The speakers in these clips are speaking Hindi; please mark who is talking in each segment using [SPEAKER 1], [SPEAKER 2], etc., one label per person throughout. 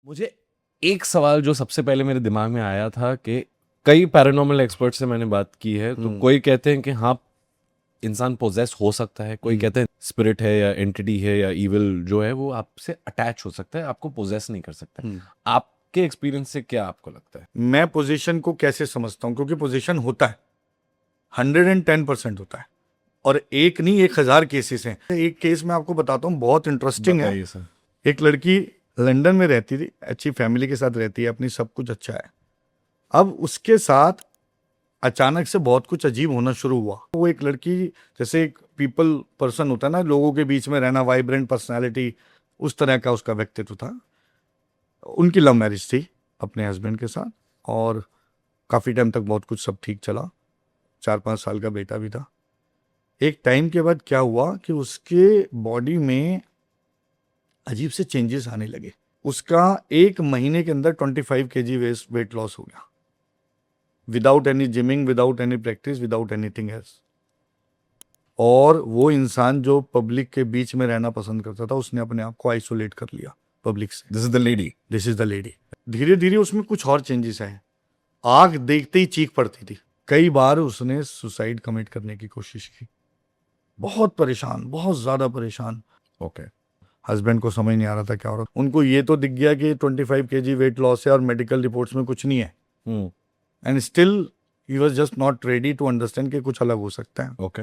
[SPEAKER 1] मुझे एक सवाल जो सबसे पहले मेरे दिमाग में आया था कि कई पैरानॉर्मल एक्सपर्ट से मैंने बात की है, तो कोई कहते हैं कि हाँ इंसान पोजेस हो सकता है, कोई कहते हैं स्पिरिट है या एंटिटी है या इविल जो है वो आपसे अटैच हो सकता है, आपको पोजेस नहीं कर सकता। आपके एक्सपीरियंस से क्या आपको लगता है?
[SPEAKER 2] मैं पोजीशन को कैसे समझता हूँ, क्योंकि पोजीशन होता है, 110% होता है, और एक नहीं 1000 केसेस हैं। एक केस मैं आपको बताता हूँ, बहुत इंटरेस्टिंग है।
[SPEAKER 1] सर।
[SPEAKER 2] एक लड़की लंदन में रहती थी, अच्छी फैमिली के साथ रहती है, अपनी सब कुछ अच्छा है। अब उसके साथ अचानक से बहुत कुछ अजीब होना शुरू हुआ। वो एक लड़की, जैसे एक पीपल पर्सन होता है ना, लोगों के बीच में रहना, वाइब्रेंट पर्सनालिटी, उस तरह का उसका व्यक्तित्व था। उनकी लव मैरिज थी अपने हस्बैंड के साथ, और काफ़ी टाइम तक बहुत कुछ सब ठीक चला, 4-5 साल का बेटा भी था। एक टाइम के बाद क्या हुआ कि उसके बॉडी में अजीब से चेंजेस आने लगे। उसका 1 महीने के अंदर 25 kg वेट लॉस हो गया, without any gymming, without any practice, without anything else. और वो इंसान जो पब्लिक के बीच में रहना पसंद करता था, उसने अपने आप को आइसोलेट कर लिया पब्लिक से।
[SPEAKER 1] This is the lady.
[SPEAKER 2] This is the lady. धीरे धीरे उसमें कुछ और चेंजेस आए। आग देखते ही चीख पड़ती थी। कई बार उसने सुसाइड कमिट करने की कोशिश की। बहुत परेशान, बहुत ज्यादा परेशान।
[SPEAKER 1] ओके।
[SPEAKER 2] हस्बैंड को समझ नहीं आ रहा था क्या हो रहा। उनको ये तो दिख गया कि 25 kg वेट लॉस है और मेडिकल रिपोर्ट्स में कुछ नहीं है, and still he was just not ready to understand कि कुछ अलग हो सकता है।
[SPEAKER 1] ओके।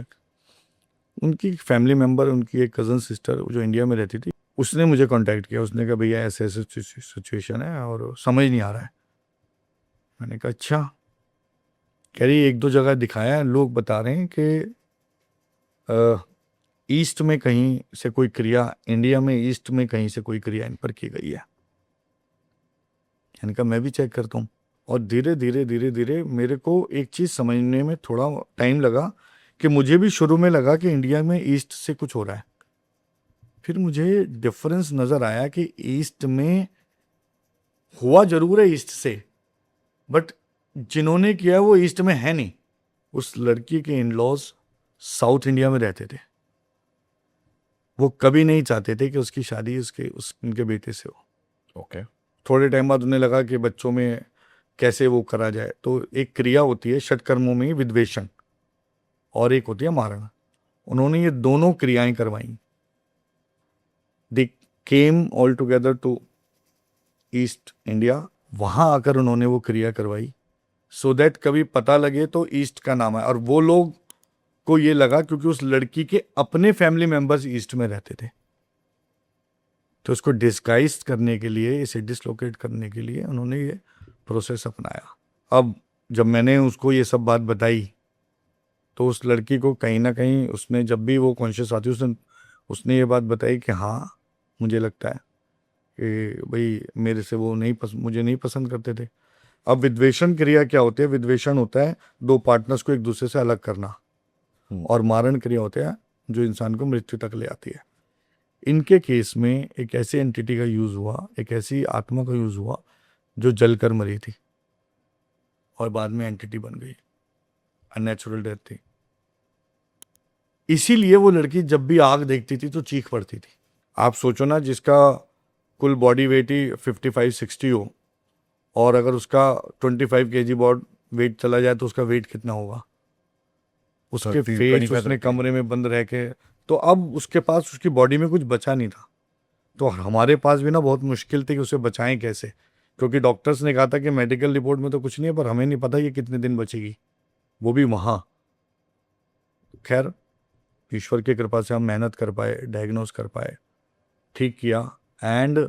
[SPEAKER 2] उनकी फैमिली मेंबर, उनकी एक कज़न सिस्टर जो इंडिया में रहती थी, उसने मुझे कांटेक्ट किया। उसने कहा भैया ऐसे ऐसे सिचुएशन है और समझ नहीं आ रहा है। मैंने कहा अच्छा। कह रही 1-2 जगह दिखाया है, लोग बता रहे हैं कि ईस्ट में कहीं से कोई क्रिया, इंडिया में ईस्ट में कहीं से कोई क्रिया इन पर की गई है। मैंने कहा मैं भी चेक करता हूँ। और धीरे धीरे धीरे धीरे मेरे को एक चीज़ समझने में थोड़ा टाइम लगा, कि मुझे भी शुरू में लगा कि इंडिया में ईस्ट से कुछ हो रहा है। फिर मुझे डिफरेंस नज़र आया कि ईस्ट में हुआ जरूर है ईस्ट से, बट जिन्होंने किया वो ईस्ट में है नहीं। उस लड़की के इन लॉज साउथ इंडिया में रहते थे। वो कभी नहीं चाहते थे कि उसकी शादी उनके बेटे से हो।
[SPEAKER 1] ओके।
[SPEAKER 2] थोड़े टाइम बाद उन्हें लगा कि बच्चों में कैसे वो करा जाए। तो एक क्रिया होती है षटकर्मों में, विद्वेषण, और एक होती है मारण। उन्होंने ये दोनों क्रियाएं करवाई। They came all together to East India. वहां आकर उन्होंने वो क्रिया करवाई, सो दैट कभी पता लगे तो ईस्ट का नाम है। और वो लोग को ये लगा क्योंकि उस लड़की के अपने फैमिली मेंबर्स ईस्ट में रहते थे, तो उसको डिस्गाइज करने के लिए, इसे डिसलोकेट करने के लिए उन्होंने ये प्रोसेस अपनाया। अब जब मैंने उसको ये सब बात बताई, तो उस लड़की को कहीं ना कहीं, उसने जब भी वो कॉन्शियस आती, उसने ये बात बताई कि हाँ मुझे लगता है कि भाई मेरे से वो मुझे नहीं पसंद करते थे। अब विद्वेषण क्रिया क्या होती है? विद्वेषण होता है 2 पार्टनर्स को एक दूसरे से अलग करना, और मारण क्रिया होता है जो इंसान को मृत्यु तक ले आती है। इनके केस में एक ऐसी एंटिटी का यूज हुआ, एक ऐसी आत्मा का यूज हुआ जो जलकर मरी थी और बाद में एंटिटी बन गई। अननेचुरल डेथ थी। इसीलिए वो लड़की जब भी आग देखती थी तो चीख पड़ती थी। आप सोचो ना, जिसका कुल बॉडी वेट ही 55-60 हो, और अगर उसका 25 kg वेट चला जाए तो उसका वेट कितना होगा? उसके
[SPEAKER 1] 30,
[SPEAKER 2] फेस
[SPEAKER 1] 25,
[SPEAKER 2] उसने
[SPEAKER 1] 30।
[SPEAKER 2] कमरे में बंद रह के, तो अब उसके पास, उसकी बॉडी में कुछ बचा नहीं था। तो हमारे पास भी ना बहुत मुश्किल थी कि उसे बचाएं कैसे, क्योंकि डॉक्टर्स ने कहा था कि मेडिकल रिपोर्ट में तो कुछ नहीं है, पर हमें नहीं पता ये कितने दिन बचेगी, वो भी वहाँ। खैर, ईश्वर की कृपा से हम मेहनत कर पाए, डायग्नोस कर पाए, ठीक किया, एंड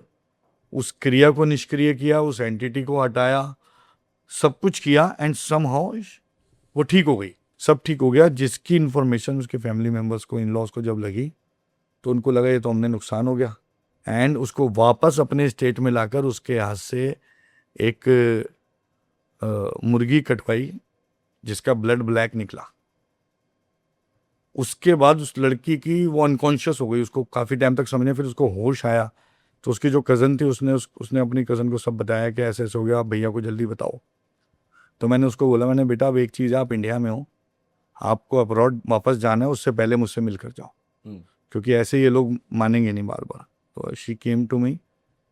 [SPEAKER 2] उस क्रिया को निष्क्रिय किया, उस एंटिटी को हटाया, सब कुछ किया, एंड समहाउ वो ठीक हो गई। सब ठीक हो गया। जिसकी इन्फॉर्मेशन उसके फैमिली मेंबर्स को, इन लॉज को जब लगी, तो उनको लगा ये तो हमने नुकसान हो गया, एंड उसको वापस अपने स्टेट में लाकर उसके हाथ से एक मुर्गी कटवाई जिसका ब्लड ब्लैक निकला। उसके बाद उस लड़की की, वो अनकॉन्शियस हो गई, उसको काफ़ी टाइम तक समझने, फिर उसको होश आया, तो उसकी जो कज़न थी, उसने अपनी कज़न को सब बताया कि ऐसे ऐसे हो गया, आप भैया को जल्दी बताओ। तो मैंने उसको बोला, मैंने बेटा अब एक चीज़ है, आप इंडिया में हो, आपको अब्रॉड वापस जाना है, उससे पहले मुझसे मिल कर जाओ, क्योंकि ऐसे ये लोग मानेंगे नहीं बार बार। तो शी केम टू मी,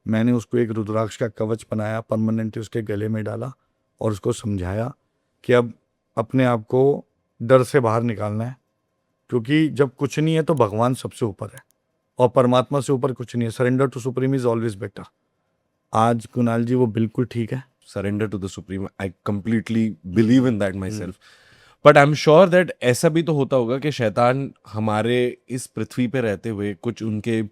[SPEAKER 2] मैंने उसको एक रुद्राक्ष का कवच बनाया, परमानेंटली उसके गले में डाला और उसको समझाया कि अब अपने आप को डर से बाहर निकालना है, क्योंकि जब कुछ नहीं है तो भगवान सबसे ऊपर है और परमात्मा से ऊपर कुछ नहीं है। Surrender to supreme is always better. आज कुणाल जी वो बिल्कुल ठीक है।
[SPEAKER 1] Surrender to the supreme, I completely believe in that myself. But I am sure that ऐसा भी तो होता होगा कि शैतान हमारे इस पृथ्वी पे रहते हुए कुछ उनके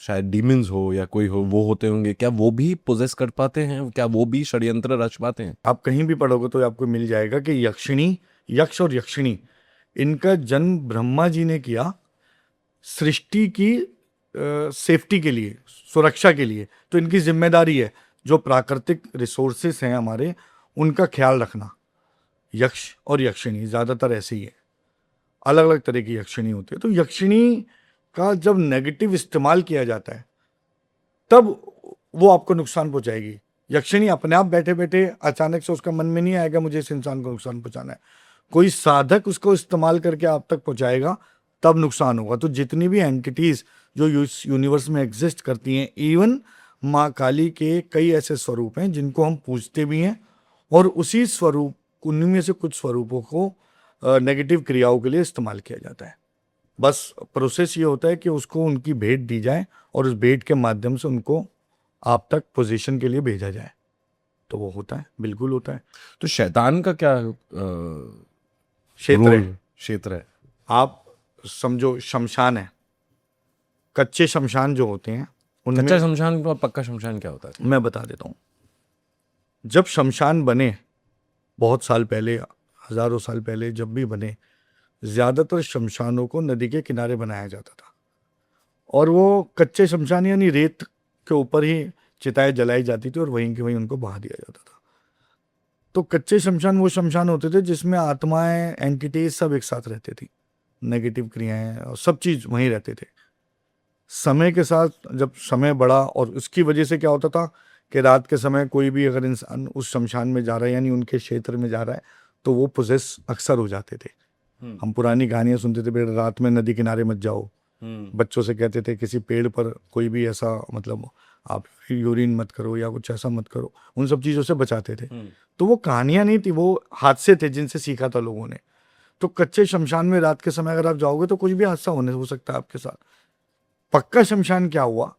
[SPEAKER 1] शायद डीमंस हो या कोई हो, वो होते होंगे, क्या वो भी पोजेस कर पाते हैं? क्या वो भी षड्यंत्र रच पाते हैं?
[SPEAKER 2] आप कहीं भी पढ़ोगे तो आपको मिल जाएगा कि यक्ष और यक्षिणी, इनका जन्म ब्रह्मा जी ने किया सृष्टि की सेफ्टी के लिए, सुरक्षा के लिए। तो इनकी जिम्मेदारी है जो प्राकृतिक रिसोर्सेस हैं हमारे, उनका ख्याल रखना। यक्ष और यक्षिणी ज़्यादातर ऐसे ही है, अलग अलग तरह की यक्षिणी होती है। तो यक्षिणी का जब नेगेटिव इस्तेमाल किया जाता है तब वो आपको नुकसान पहुंचाएगी। यक्षिणी अपने आप बैठे बैठे अचानक से उसका मन में नहीं आएगा मुझे इस इंसान को नुकसान पहुंचाना है, कोई साधक उसको इस्तेमाल करके आप तक पहुंचाएगा, तब नुकसान होगा। तो जितनी भी एंटिटीज जो इस यूनिवर्स में एग्जिस्ट करती हैं, इवन माँ काली के कई ऐसे स्वरूप हैं जिनको हम पूजते भी हैं, और उसी स्वरूप, उनमें से कुछ स्वरूपों को नेगेटिव क्रियाओं के लिए इस्तेमाल किया जाता है। बस प्रोसेस ये होता है कि उसको उनकी भेंट दी जाए और उस भेंट के माध्यम से उनको आप तक पोजीशन के लिए भेजा जाए, तो वो होता है, बिल्कुल होता है।
[SPEAKER 1] तो शैतान का क्या क्षेत्र है?
[SPEAKER 2] आप समझो शमशान है, कच्चे शमशान जो होते हैं उनमें,
[SPEAKER 1] कच्चा शमशान और पक्का शमशान क्या होता है?
[SPEAKER 2] मैं बता देता हूँ। जब शमशान बने बहुत साल पहले, हजारों साल पहले जब भी बने, ज़्यादातर शमशानों को नदी के किनारे बनाया जाता था, और वो कच्चे शमशान यानी रेत के ऊपर ही चिताएं जलाई जाती थी और वहीं के वहीं उनको बहा दिया जाता था। तो कच्चे शमशान वो शमशान होते थे जिसमें आत्माएं, एंटिटीज सब एक साथ रहते थी, नेगेटिव क्रियाएं और सब चीज़ वहीं रहते थे। समय के साथ जब समय बढ़ा, और उसकी वजह से क्या होता था कि रात के समय कोई भी अगर इंसान उस शमशान में जा रहा है यानी उनके क्षेत्र में जा रहा है तो वो पोजेस अक्सर हो जाते थे। हम पुरानी कहानियां सुनते थे, बेटा रात में नदी किनारे मत जाओ, बच्चों से कहते थे किसी पेड़ पर कोई भी ऐसा, मतलब आप यूरिन मत करो या कुछ ऐसा मत करो, उन सब चीज़ों से बचाते थे। तो वो कहानियां नहीं थी, वो हादसे थे जिनसे सीखा था लोगों ने। तो कच्चे शमशान में रात के समय अगर आप जाओगे तो कुछ भी हादसा हो सकता है आपके साथ। पक्का शमशान क्या हुआ,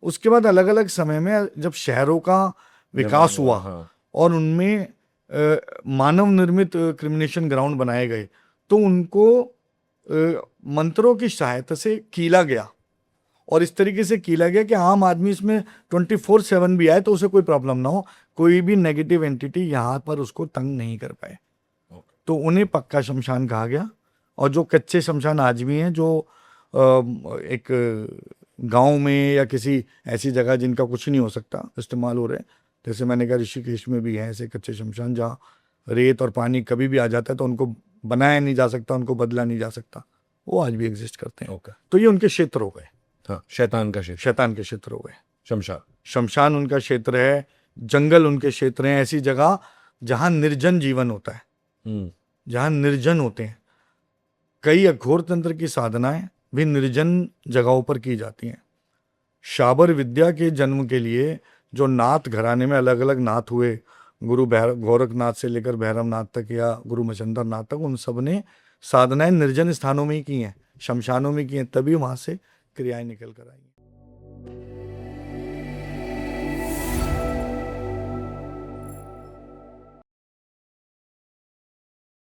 [SPEAKER 2] उसके बाद अलग अलग समय में जब शहरों का विकास हुआ,
[SPEAKER 1] हाँ।
[SPEAKER 2] और उनमें मानव निर्मित क्रिमिनेशन ग्राउंड बनाए गए, तो उनको मंत्रों की सहायता से कीला गया, और इस तरीके से कीला गया कि आम आदमी इसमें 24/7 भी आए तो उसे कोई प्रॉब्लम ना हो, कोई भी नेगेटिव एंटिटी यहाँ पर उसको तंग नहीं कर पाए। तो उन्हें पक्का शमशान कहा गया। और जो कच्चे शमशान आज भी हैं, जो एक गांव में या किसी ऐसी जगह जिनका कुछ नहीं हो सकता इस्तेमाल हो रहे हैं, जैसे मैंने कहा ऋषिकेश में भी हैं ऐसे कच्चे शमशान जहाँ रेत और पानी कभी भी आ जाता है तो उनको बनाया नहीं जा सकता, उनको बदला नहीं जा सकता, वो आज भी एग्जिस्ट करते हैं। तो ये उनके क्षेत्र हो गए।
[SPEAKER 1] हाँ, शैतान का क्षेत्र,
[SPEAKER 2] शैतान के क्षेत्र हो गए।
[SPEAKER 1] शमशान
[SPEAKER 2] उनका क्षेत्र है, जंगल उनके क्षेत्र हैं, ऐसी जगह जहां निर्जन जीवन होता है, जहां निर्जन होते हैं। कई अघोर तंत्र की साधनाएं भी निर्जन जगहों पर की जाती हैं। शाबर विद्या के जन्म के लिए जो नाथ घराने में अलग अलग नाथ हुए, गुरु गोरखनाथ से लेकर भैरवनाथ तक या गुरु मचंदर नाथ तक, उन सब ने साधनाएं निर्जन स्थानों में ही की हैं, शमशानों में की हैं, तभी वहां से क्रियाएं निकल कर आई।